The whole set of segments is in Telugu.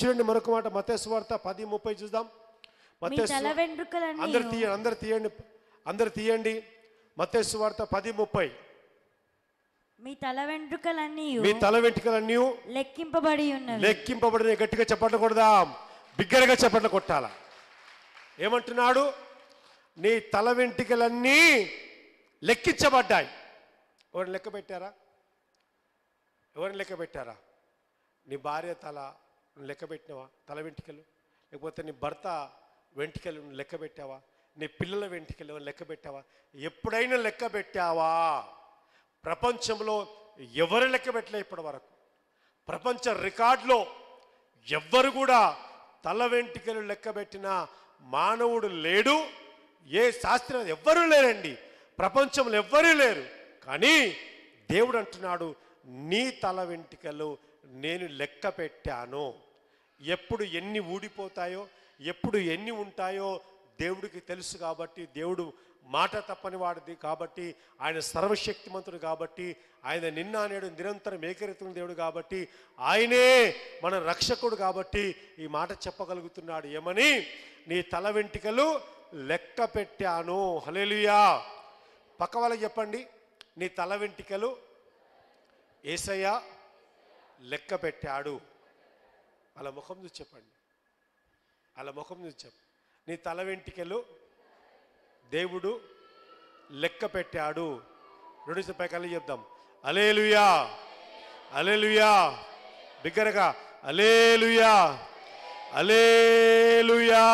చూడండి మరొక మాట, మత్తయి సువార్త 10:30 చూద్దాం. అందరు తీయండి. మత్తయి సువార్త 10:30. మీ తల వెంట్రుకలన్నీ లెక్కింపబడి గట్టిగా చప్పట్లు కొడదాం, బిగ్గరగా చప్పట్లు కొట్టాల. ఏమంటున్నాడు? నీ తల వెంట్రుకలన్నీ లెక్కించబడ్డాయి. ఎవరిని లెక్క పెట్టారా? నీ భార్య తల లెక్క పెట్టినవా? తల వెంట్రుకలు. లేకపోతే నీ భర్త వెంట్రుకలు లెక్క పెట్టావా? నీ పిల్లల వెంట్రుకలు లెక్క పెట్టావా? ఎప్పుడైనా లెక్క పెట్టావా? ప్రపంచంలో ఎవరు లెక్క పెట్టలే ఇప్పటి వరకు. ప్రపంచ రికార్డులో ఎవ్వరు కూడా తల వెంట్రుకలు లెక్క పెట్టిన మానవుడు లేడు. ఏ శాస్త్రం ఎవ్వరూ లేరండి, ప్రపంచంలో ఎవ్వరూ లేరు. కానీ దేవుడు అంటున్నాడు, నీ తల వెంట్రుకలు నేను లెక్క పెట్టాను. ఎప్పుడు ఎన్ని ఊడిపోతాయో, ఎప్పుడు ఎన్ని ఉంటాయో దేవుడికి తెలుసు. కాబట్టి దేవుడు మాట తప్పని వాడిది కాబట్టి, ఆయన సర్వశక్తిమంతుడు కాబట్టి, ఆయన నిన్న నేడు నిరంతరం ఏకరీతిన దేవుడు కాబట్టి, ఆయనే మన రక్షకుడు కాబట్టి ఈ మాట చెప్పగలుగుతున్నాడు. ఏమని? నీ తల వెంట్రుకలు లెక్క పెట్టాను. హల్లెలూయా. పక్క వాళ్ళకి చెప్పండి, నీ తల వెంట్రుకలు యేసయ్య లెక్క పెట్టాడు. అలా ముఖం చూసి చెప్పండి, నీ తల వెంట్రుకలు దేవుడు లెక్క పెట్టాడు. 2 పైకల్లి చెప్దాం, హల్లెలూయా, హల్లెలూయా, బిగ్గరగా హల్లెలూయా, హల్లెలూయా,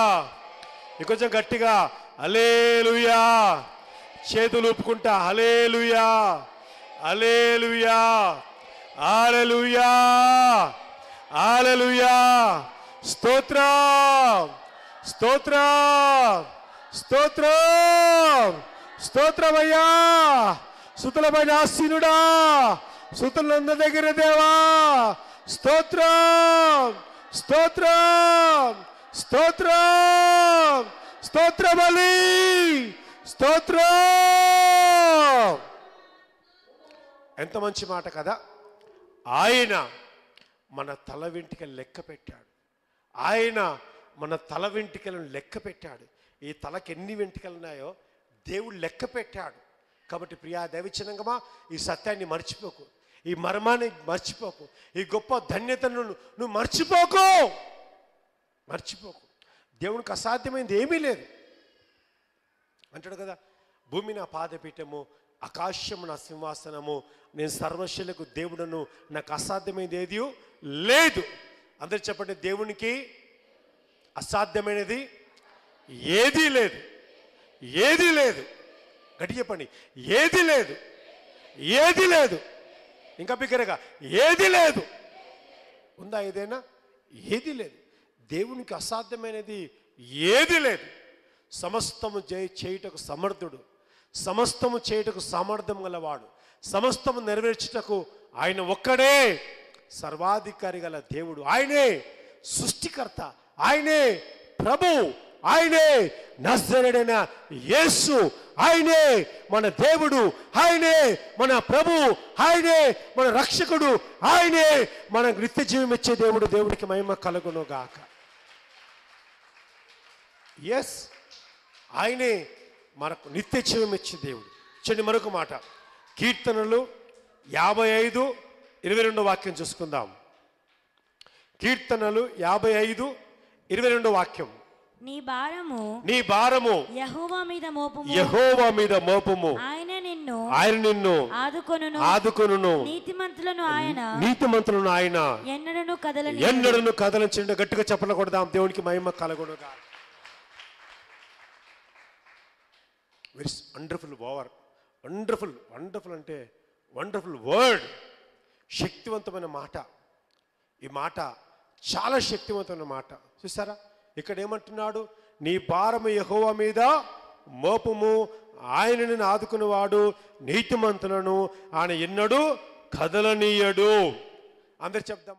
ఇంకొంచెం గట్టిగా హల్లెలూయా, చేతులు ఊపుకుంటా హల్లెలూయా, హల్లెలూయా, హల్లెలూయా, హల్లెలూయా, స్తోత్రం, స్తోత్రం, స్తోత్రం, స్తోత్రమయ్యా, సుతులపైన ఆసీనుడా, సుతులందరి దగ్గర దేవా, స్తోత్రం, స్తోత్రం, స్తోత్రం, స్తోత్రబలి, స్తోత్రం. ఎంత మంచి మాట కదా. ఆయన మన తల వెంట్రుకలు లెక్క పెట్టాడు. ఆయన మన తల వెంట్రుకలను లెక్క పెట్టాడు. ఈ తలకి ఎన్ని వెంట్రుకలు ఉన్నాయో దేవుడు లెక్క పెట్టాడు. కాబట్టి ప్రియా దైవజనంగమా, ఈ సత్యాన్ని మర్చిపోకు, ఈ మర్మాన్ని మర్చిపోకు, ఈ గొప్ప ధన్యతను నువ్వు మర్చిపోకు. దేవునికి అసాధ్యమైంది ఏమీ లేదు అంటాడు కదా. భూమి నా పాదపీఠము, ఆకాశము నా సింహాసనము, నేను సర్వశక్తులకు దేవుడను, నాకు అసాధ్యమైనది ఏది లేదు. అందరు చెప్పండి, దేవునికి అసాధ్యమైనది ఏదీ లేదు. ఏది లేదు, గట్టి చెప్పండి, ఏది లేదు, ఏది లేదు, ఇంకా బిగ్గరగా ఏది లేదు. ఉందా ఏదైనా? ఏది లేదు. దేవునికి అసాధ్యమైనది ఏది లేదు. సమస్తము చేయుటకు సమర్థుడు, సమస్తము చేయుటకు సామర్థ్యం గలవాడు, సమస్తము నెరవేర్చుటకు ఆయన ఒక్కడే సర్వాధికారి గల దేవుడు. ఆయనే సృష్టికర్త, ఆయనే ప్రభు, ఆయనే నజరేయుడైన యేసు, ఆయనే మన దేవుడు, ఆయనే మన ప్రభు, ఆయనే మన రక్షకుడు, ఆయనే మనకు నిత్య జీవం ఇచ్చే దేవుడు. దేవుడికి మహిమ కలుగును గాక. ఎస్, ఆయనే మనకు నిత్య జీవం ఇచ్చే దేవుడు. చూడండి మరొక మాట, కీర్తనలు 55:22 వాక్యం చూసుకుందాం. కీర్తనలు 55:22 వాక్యం. నీ భారము యెహోవా మీద మోపుము, ఆయన నిన్ను ఆదుకొనును, నీతిమంతులను ఆయన ఎన్నడను కదలించండి. గట్టిగా చెప్పలు కొడదాం, దేవునికి మహిమ కలుగునుగా. వెరీ వండర్ఫుల్ ఓవర్, వండర్ఫుల్ అంటే వండర్ఫుల్ వర్డ్, శక్తివంతమైన మాట. ఈ మాట చాలా శక్తివంతమైన మాట. చూసారా, ఇక్కడ ఏమంటున్నాడు? నీ భారము యెహోవా మీద మోపుము, ఆయన నిన్ను ఆదుకునేవాడు, నీతిమంతులను ఆయన ఎన్నడూ కదలనీయడు. అందరు చెప్దాం.